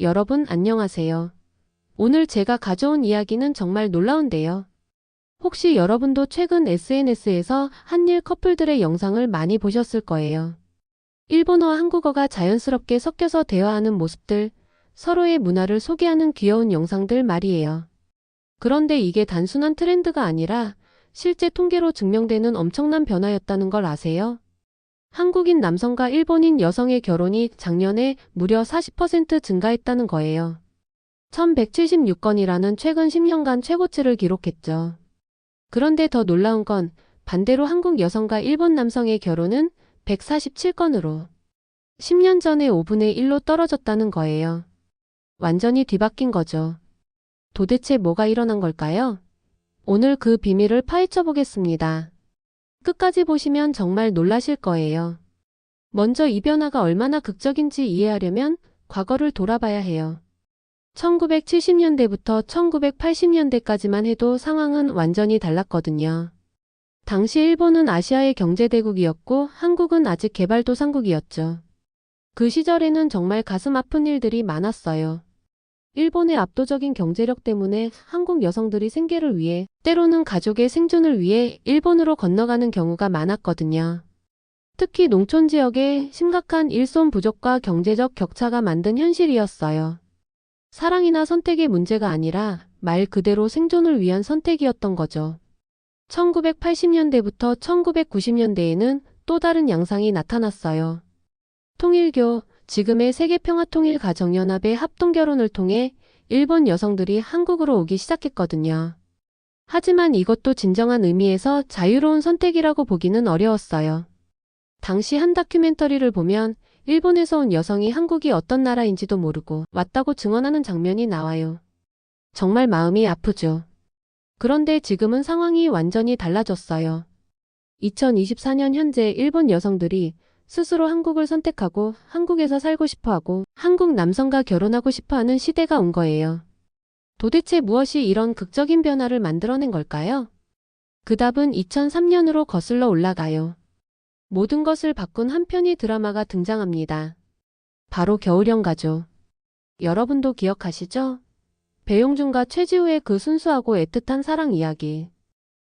여러분 안녕하세요. 오늘 제가 가져온 이야기는 정말 놀라운데요. 혹시 여러분도 최근 SNS에서 한일 커플들의 영상을 많이 보셨을 거예요. 일본어와 한국어가 자연스럽게 섞여서 대화하는 모습들, 서로의 문화를 소개하는 귀여운 영상들 말이에요. 그런데 이게 단순한 트렌드가 아니라 실제 통계로 증명되는 엄청난 변화였다는 걸 아세요? 한국인 남성과 일본인 여성의 결혼이 작년에 무려 40% 증가했다는 거예요. 1176건이라는 최근 10년간 최고치를 기록했죠. 그런데 더 놀라운 건 반대로 한국 여성과 일본 남성의 결혼은 147건으로 10년 전의 5분의 1로 떨어졌다는 거예요. 완전히 뒤바뀐 거죠. 도대체 뭐가 일어난 걸까요? 오늘 그 비밀을 파헤쳐 보겠습니다. 끝까지 보시면 정말 놀라실 거예요. 먼저 이 변화가 얼마나 극적인지 이해하려면 과거를 돌아봐야 해요. 1970년대부터 1980년대까지만 해도 상황은 완전히 달랐거든요. 당시 일본은 아시아의 경제대국이었고 한국은 아직 개발도상국이었죠. 그 시절에는 정말 가슴 아픈 일들이 많았어요. 일본의 압도적인 경제력 때문에 한국 여성들이 생계를 위해, 때로는 가족의 생존을 위해 일본으로 건너가는 경우가 많았거든요. 특히 농촌 지역의 심각한 일손 부족과 경제적 격차가 만든 현실이었어요. 사랑이나 선택의 문제가 아니라 말 그대로 생존을 위한 선택이었던 거죠. 1980년대부터 1990년대에는 또 다른 양상이 나타났어요. 통일교, 지금의 세계평화통일가정연합의 합동결혼을 통해 일본 여성들이 한국으로 오기 시작했거든요. 하지만 이것도 진정한 의미에서 자유로운 선택이라고 보기는 어려웠어요. 당시 한 다큐멘터리를 보면 일본에서 온 여성이 한국이 어떤 나라인지도 모르고 왔다고 증언하는 장면이 나와요. 정말 마음이 아프죠. 그런데 지금은 상황이 완전히 달라졌어요. 2024년 현재 일본 여성들이 스스로 한국을 선택하고 한국에서 살고 싶어하고 한국 남성과 결혼하고 싶어하는 시대가 온 거예요. 도대체 무엇이 이런 극적인 변화를 만들어낸 걸까요? 그 답은 2003년으로 거슬러 올라가요. 모든 것을 바꾼 한 편의 드라마가 등장합니다. 바로 겨울연가죠. 여러분도 기억하시죠? 배용준과 최지우의 그 순수하고 애틋한 사랑 이야기.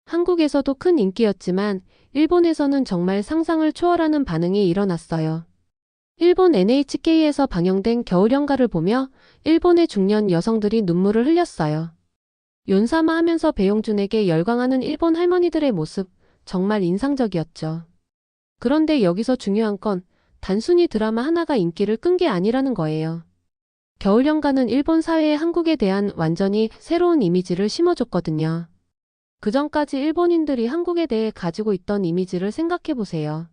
한국에서도 큰 인기였지만 일본에서는 정말 상상을 초월하는 반응이 일어났어요. 일본 NHK에서 방영된 겨울연가를 보며 일본의 중년 여성들이 눈물을 흘렸어요. 윤사마 하면서 배용준에게 열광하는 일본 할머니들의 모습, 정말 인상적이었죠. 그런데 여기서 중요한 건 단순히 드라마 하나가 인기를 끈 게 아니라는 거예요. 겨울연가는 일본 사회에 한국에 대한 완전히 새로운 이미지를 심어줬거든요. 그전까지 일본인들이 한국에 대해 가지고 있던 이미지를 생각해보세요.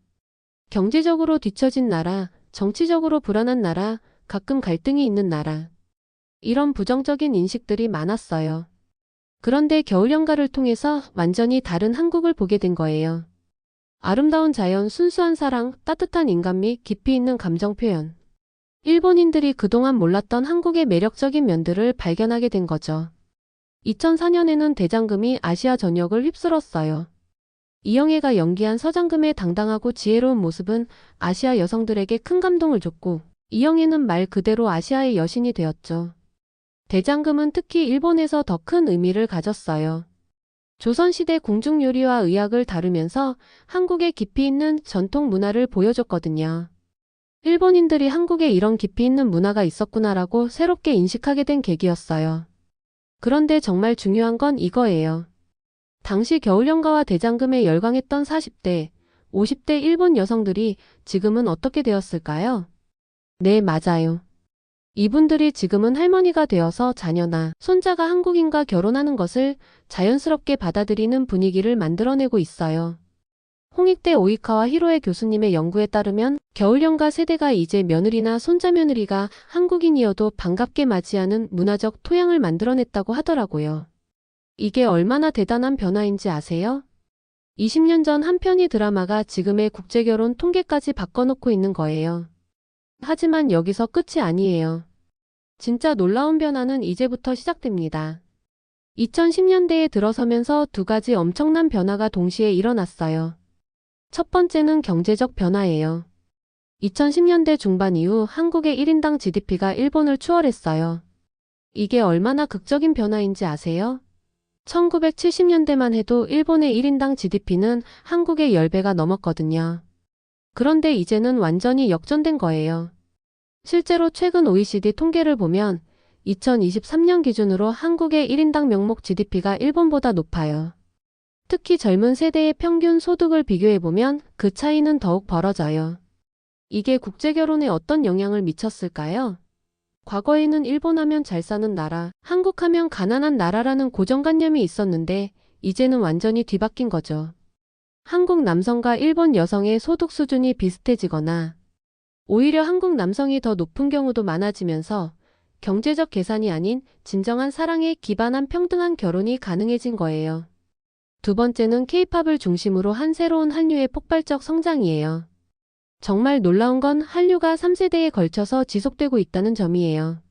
경제적으로 뒤처진 나라, 정치적으로 불안한 나라, 가끔 갈등이 있는 나라. 이런 부정적인 인식들이 많았어요. 그런데 겨울연가를 통해서 완전히 다른 한국을 보게 된 거예요. 아름다운 자연, 순수한 사랑, 따뜻한 인간미, 깊이 있는 감정 표현. 일본인들이 그동안 몰랐던 한국의 매력적인 면들을 발견하게 된 거죠. 2004년에는 대장금이 아시아 전역을 휩쓸었어요. 이영애가 연기한 서장금의 당당하고 지혜로운 모습은 아시아 여성들에게 큰 감동을 줬고, 이영애는 말 그대로 아시아의 여신이 되었죠. 대장금은 특히 일본에서 더 큰 의미를 가졌어요. 조선시대 궁중요리와 의학을 다루면서 한국의 깊이 있는 전통 문화를 보여줬거든요. 일본인들이 한국에 이런 깊이 있는 문화가 있었구나라고 새롭게 인식하게 된 계기였어요. 그런데 정말 중요한 건 이거예요. 당시 겨울연가와 대장금에 열광했던 40대, 50대 일본 여성들이 지금은 어떻게 되었을까요? 네, 맞아요. 이분들이 지금은 할머니가 되어서 자녀나 손자가 한국인과 결혼하는 것을 자연스럽게 받아들이는 분위기를 만들어내고 있어요. 홍익대 오이카와 히로에 교수님의 연구에 따르면 겨울연가 세대가 이제 며느리나 손자 며느리가 한국인이어도 반갑게 맞이하는 문화적 토양을 만들어냈다고 하더라고요. 이게 얼마나 대단한 변화인지 아세요? 20년 전 한 편의 드라마가 지금의 국제결혼 통계까지 바꿔놓고 있는 거예요. 하지만 여기서 끝이 아니에요. 진짜 놀라운 변화는 이제부터 시작됩니다. 2010년대에 들어서면서 두 가지 엄청난 변화가 동시에 일어났어요. 첫 번째는 경제적 변화예요. 2010년대 중반 이후 한국의 1인당 GDP가 일본을 추월했어요. 이게 얼마나 극적인 변화인지 아세요? 1970년대만 해도 일본의 1인당 GDP는 한국의 10배가 넘었거든요. 그런데 이제는 완전히 역전된 거예요. 실제로 최근 OECD 통계를 보면 2023년 기준으로 한국의 1인당 명목 GDP가 일본보다 높아요. 특히 젊은 세대의 평균 소득을 비교해보면 그 차이는 더욱 벌어져요. 이게 국제결혼에 어떤 영향을 미쳤을까요? 과거에는 일본 하면 잘 사는 나라, 한국 하면 가난한 나라라는 고정관념이 있었는데 이제는 완전히 뒤바뀐 거죠. 한국 남성과 일본 여성의 소득 수준이 비슷해지거나 오히려 한국 남성이 더 높은 경우도 많아지면서 경제적 계산이 아닌 진정한 사랑에 기반한 평등한 결혼이 가능해진 거예요. 두 번째는 K-팝을 중심으로 한 새로운 한류의 폭발적 성장이에요. 정말 놀라운 건 한류가 3세대에 걸쳐서 지속되고 있다는 점이에요.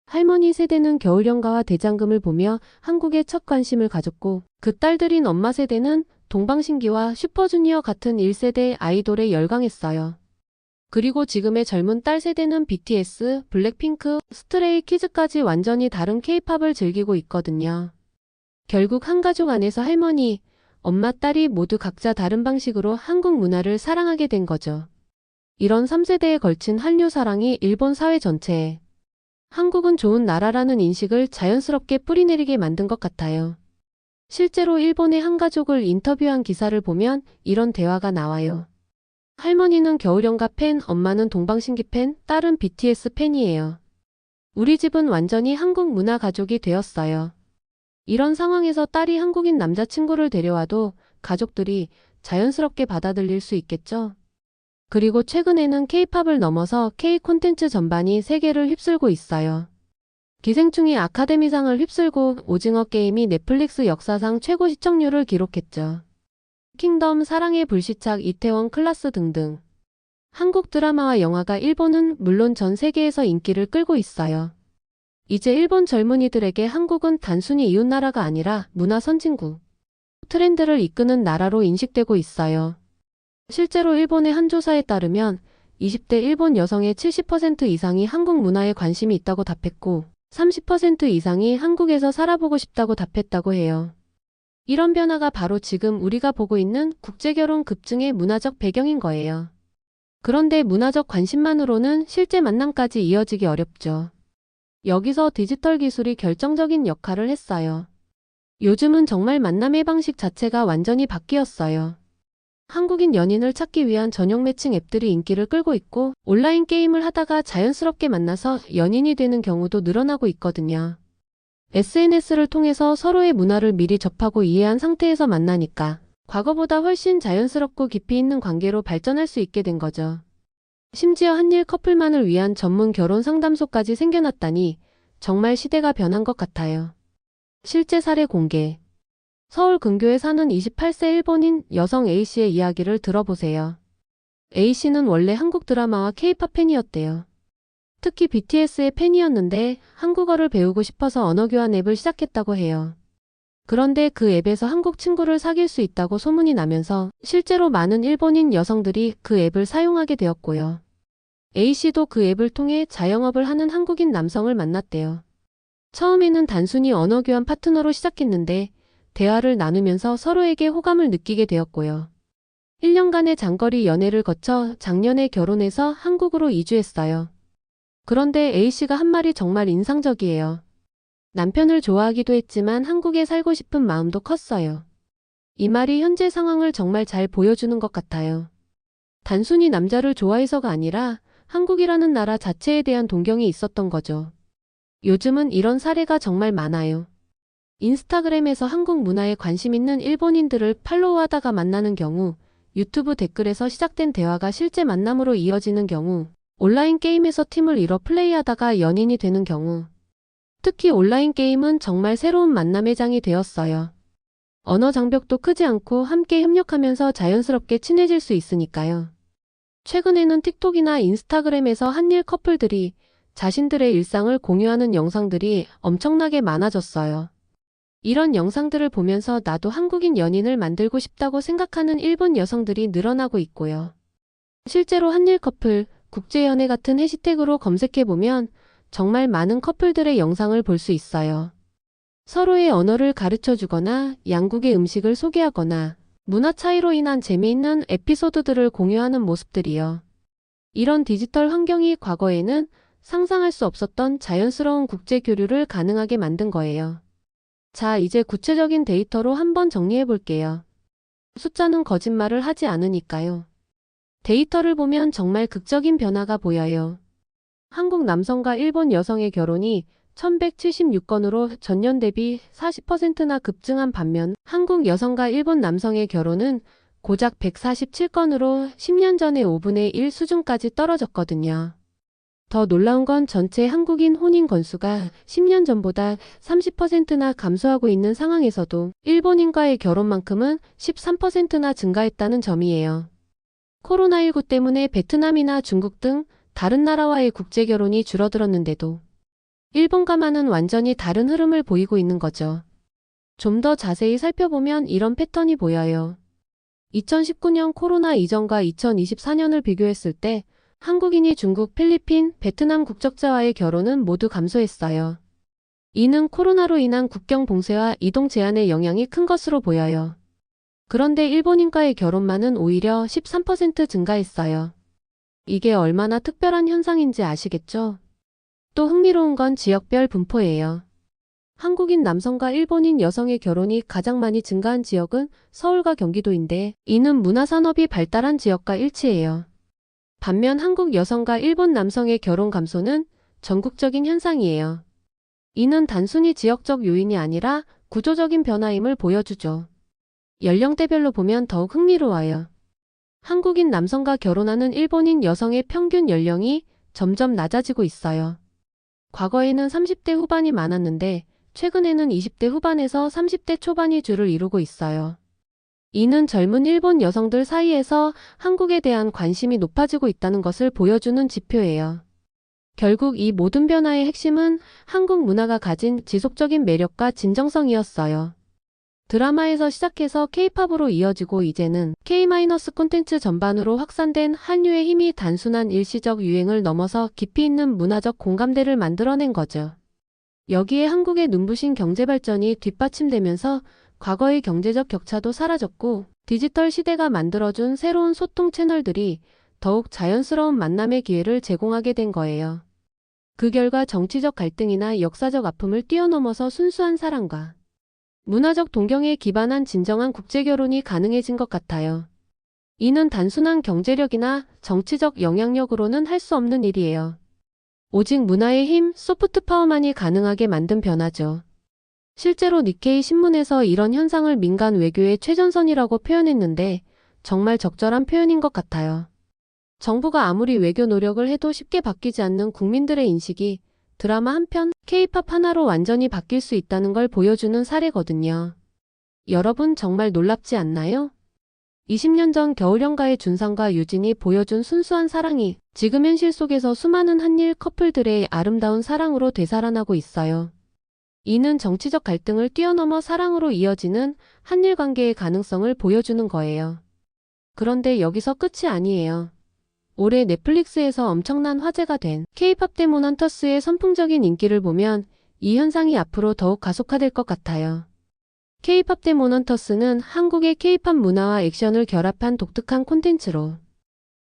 할머니 세대는 겨울연가와 대장금을 보며 한국에 첫 관심을 가졌고 그 딸들인 엄마 세대는 동방신기와 슈퍼주니어 같은 1세대 아이돌에 열광했어요. 그리고 지금의 젊은 딸 세대는 BTS, 블랙핑크, 스트레이키즈까지 완전히 다른 K-팝을 즐기고 있거든요. 결국 한 가족 안에서 할머니, 엄마, 딸이 모두 각자 다른 방식으로 한국 문화를 사랑하게 된 거죠. 이런 3세대에 걸친 한류 사랑이 일본 사회 전체에 한국은 좋은 나라라는 인식을 자연스럽게 뿌리내리게 만든 것 같아요. 실제로 일본의 한 가족을 인터뷰한 기사를 보면 이런 대화가 나와요. 할머니는 겨울연가 팬, 엄마는 동방신기 팬, 딸은 BTS 팬이에요. 우리 집은 완전히 한국 문화 가족이 되었어요. 이런 상황에서 딸이 한국인 남자친구를 데려와도 가족들이 자연스럽게 받아들일 수 있겠죠? 그리고 최근에는 K-팝을 넘어서 K 콘텐츠 전반이 세계를 휩쓸고 있어요. 기생충이 아카데미상을 휩쓸고 오징어 게임이 넷플릭스 역사상 최고 시청률을 기록했죠. 킹덤, 사랑의 불시착, 이태원 클라스 등등. 한국 드라마와 영화가 일본은 물론 전 세계에서 인기를 끌고 있어요. 이제 일본 젊은이들에게 한국은 단순히 이웃나라가 아니라 문화 선진국, 트렌드를 이끄는 나라로 인식되고 있어요. 실제로 일본의 한 조사에 따르면 20대 일본 여성의 70% 이상이 한국 문화에 관심이 있다고 답했고 30% 이상이 한국에서 살아보고 싶다고 답했다고 해요. 이런 변화가 바로 지금 우리가 보고 있는 국제결혼 급증의 문화적 배경인 거예요. 그런데 문화적 관심만으로는 실제 만남까지 이어지기 어렵죠. 여기서 디지털 기술이 결정적인 역할을 했어요. 요즘은 정말 만남의 방식 자체가 완전히 바뀌었어요. 한국인 연인을 찾기 위한 전용 매칭 앱들이 인기를 끌고 있고 온라인 게임을 하다가 자연스럽게 만나서 연인이 되는 경우도 늘어나고 있거든요. SNS를 통해서 서로의 문화를 미리 접하고 이해한 상태에서 만나니까 과거보다 훨씬 자연스럽고 깊이 있는 관계로 발전할 수 있게 된 거죠. 심지어 한일 커플만을 위한 전문 결혼 상담소까지 생겨났다니 정말 시대가 변한 것 같아요. 실제 사례 공개. 서울 근교에 사는 28세 일본인 여성 A씨의 이야기를 들어보세요. A씨는 원래 한국 드라마와 K-팝 팬이었대요. 특히 BTS의 팬이었는데 한국어를 배우고 싶어서 언어교환 앱을 시작했다고 해요. 그런데 그 앱에서 한국 친구를 사귈 수 있다고 소문이 나면서 실제로 많은 일본인 여성들이 그 앱을 사용하게 되었고요. A씨도 그 앱을 통해 자영업을 하는 한국인 남성을 만났대요. 처음에는 단순히 언어교환 파트너로 시작했는데 대화를 나누면서 서로에게 호감을 느끼게 되었고요. 1년간의 장거리 연애를 거쳐 작년에 결혼해서 한국으로 이주했어요. 그런데 A씨가 한 말이 정말 인상적이에요. 남편을 좋아하기도 했지만 한국에 살고 싶은 마음도 컸어요. 이 말이 현재 상황을 정말 잘 보여주는 것 같아요. 단순히 남자를 좋아해서가 아니라 한국이라는 나라 자체에 대한 동경이 있었던 거죠. 요즘은 이런 사례가 정말 많아요. 인스타그램에서 한국 문화에 관심 있는 일본인들을 팔로우하다가 만나는 경우, 유튜브 댓글에서 시작된 대화가 실제 만남으로 이어지는 경우, 온라인 게임에서 팀을 이뤄 플레이하다가 연인이 되는 경우, 특히 온라인 게임은 정말 새로운 만남의 장이 되었어요. 언어 장벽도 크지 않고 함께 협력하면서 자연스럽게 친해질 수 있으니까요. 최근에는 틱톡이나 인스타그램에서 한일 커플들이 자신들의 일상을 공유하는 영상들이 엄청나게 많아졌어요. 이런 영상들을 보면서 나도 한국인 연인을 만들고 싶다고 생각하는 일본 여성들이 늘어나고 있고요. 실제로 한일 커플, 국제연애 같은 해시태그로 검색해보면 정말 많은 커플들의 영상을 볼 수 있어요. 서로의 언어를 가르쳐 주거나 양국의 음식을 소개하거나 문화 차이로 인한 재미있는 에피소드들을 공유하는 모습들이요. 이런 디지털 환경이 과거에는 상상할 수 없었던 자연스러운 국제 교류를 가능하게 만든 거예요. 자, 이제 구체적인 데이터로 한번 정리해 볼게요. 숫자는 거짓말을 하지 않으니까요. 데이터를 보면 정말 극적인 변화가 보여요. 한국 남성과 일본 여성의 결혼이 1176건으로 전년 대비 40%나 급증한 반면 한국 여성과 일본 남성의 결혼은 고작 147건으로 10년 전의 5분의 1 수준까지 떨어졌거든요. 더 놀라운 건 전체 한국인 혼인 건수가 10년 전보다 30%나 감소하고 있는 상황에서도 일본인과의 결혼만큼은 13%나 증가했다는 점이에요. 코로나19 때문에 베트남이나 중국 등 다른 나라와의 국제 결혼이 줄어들었는데도 일본과만은 완전히 다른 흐름을 보이고 있는 거죠. 좀 더 자세히 살펴보면 이런 패턴이 보여요. 2019년 코로나 이전과 2024년을 비교했을 때 한국인이 중국, 필리핀, 베트남 국적자와의 결혼은 모두 감소했어요. 이는 코로나로 인한 국경 봉쇄와 이동 제한의 영향이 큰 것으로 보여요. 그런데 일본인과의 결혼만은 오히려 13% 증가했어요. 이게 얼마나 특별한 현상인지 아시겠죠? 또 흥미로운 건 지역별 분포예요. 한국인 남성과 일본인 여성의 결혼이 가장 많이 증가한 지역은 서울과 경기도인데 이는 문화산업이 발달한 지역과 일치해요. 반면 한국 여성과 일본 남성의 결혼 감소는 전국적인 현상이에요. 이는 단순히 지역적 요인이 아니라 구조적인 변화임을 보여주죠. 연령대별로 보면 더욱 흥미로워요. 한국인 남성과 결혼하는 일본인 여성의 평균 연령이 점점 낮아지고 있어요. 과거에는 30대 후반이 많았는데 최근에는 20대 후반에서 30대 초반이 주를 이루고 있어요. 이는 젊은 일본 여성들 사이에서 한국에 대한 관심이 높아지고 있다는 것을 보여주는 지표예요. 결국 이 모든 변화의 핵심은 한국 문화가 가진 지속적인 매력과 진정성이었어요. 드라마에서 시작해서 K-팝으로 이어지고 이제는 K- 콘텐츠 전반으로 확산된 한류의 힘이 단순한 일시적 유행을 넘어서 깊이 있는 문화적 공감대를 만들어낸 거죠. 여기에 한국의 눈부신 경제 발전이 뒷받침되면서 과거의 경제적 격차도 사라졌고 디지털 시대가 만들어준 새로운 소통 채널들이 더욱 자연스러운 만남의 기회를 제공하게 된 거예요. 그 결과 정치적 갈등이나 역사적 아픔을 뛰어넘어서 순수한 사랑과 문화적 동경에 기반한 진정한 국제결혼이 가능해진 것 같아요. 이는 단순한 경제력이나 정치적 영향력으로는 할 수 없는 일이에요. 오직 문화의 힘, 소프트 파워만이 가능하게 만든 변화죠. 실제로 니케이 신문에서 이런 현상을 민간 외교의 최전선이라고 표현했는데 정말 적절한 표현인 것 같아요. 정부가 아무리 외교 노력을 해도 쉽게 바뀌지 않는 국민들의 인식이 드라마 한 편, K-팝 하나로 완전히 바뀔 수 있다는 걸 보여주는 사례거든요. 여러분 정말 놀랍지 않나요? 20년 전 겨울연가의 준상과 유진이 보여준 순수한 사랑이 지금 현실 속에서 수많은 한일 커플들의 아름다운 사랑으로 되살아나고 있어요. 이는 정치적 갈등을 뛰어넘어 사랑으로 이어지는 한일 관계의 가능성을 보여주는 거예요. 그런데 여기서 끝이 아니에요. 올해 넷플릭스에서 엄청난 화제가 된 K-팝 데몬 헌터스의 선풍적인 인기를 보면 이 현상이 앞으로 더욱 가속화될 것 같아요. K-팝 데몬 헌터스는 한국의 K-팝 문화와 액션을 결합한 독특한 콘텐츠로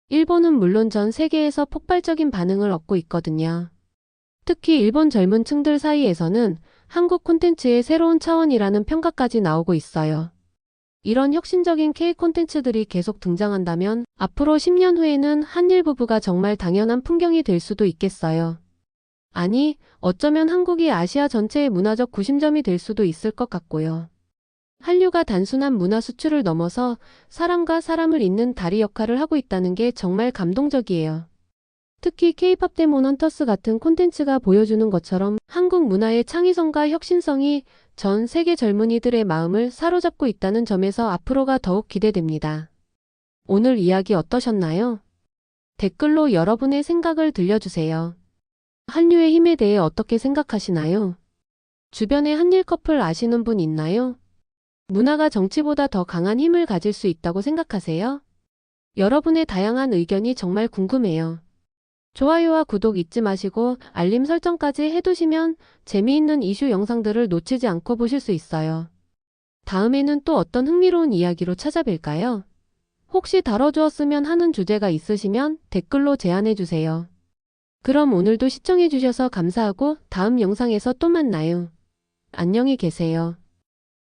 일본은 물론 전 세계에서 폭발적인 반응을 얻고 있거든요. 특히 일본 젊은 층들 사이에서는 한국 콘텐츠의 새로운 차원이라는 평가까지 나오고 있어요. 이런 혁신적인 K 콘텐츠들이 계속 등장한다면 앞으로 10년 후에는 한일 부부가 정말 당연한 풍경이 될 수도 있겠어요. 아니, 어쩌면 한국이 아시아 전체의 문화적 구심점이 될 수도 있을 것 같고요. 한류가 단순한 문화 수출을 넘어서 사람과 사람을 잇는 다리 역할을 하고 있다는 게 정말 감동적이에요. 특히 K-팝 데몬 헌터스 같은 콘텐츠가 보여주는 것처럼 한국 문화의 창의성과 혁신성이 전 세계 젊은이들의 마음을 사로잡고 있다는 점에서 앞으로가 더욱 기대됩니다. 오늘 이야기 어떠셨나요? 댓글로 여러분의 생각을 들려주세요. 한류의 힘에 대해 어떻게 생각하시나요? 주변에 한일 커플 아시는 분 있나요? 문화가 정치보다 더 강한 힘을 가질 수 있다고 생각하세요? 여러분의 다양한 의견이 정말 궁금해요. 좋아요와 구독 잊지 마시고 알림 설정까지 해두시면 재미있는 이슈 영상들을 놓치지 않고 보실 수 있어요. 다음에는 또 어떤 흥미로운 이야기로 찾아뵐까요? 혹시 다뤄주었으면 하는 주제가 있으시면 댓글로 제안해주세요. 그럼 오늘도 시청해주셔서 감사하고 다음 영상에서 또 만나요. 안녕히 계세요.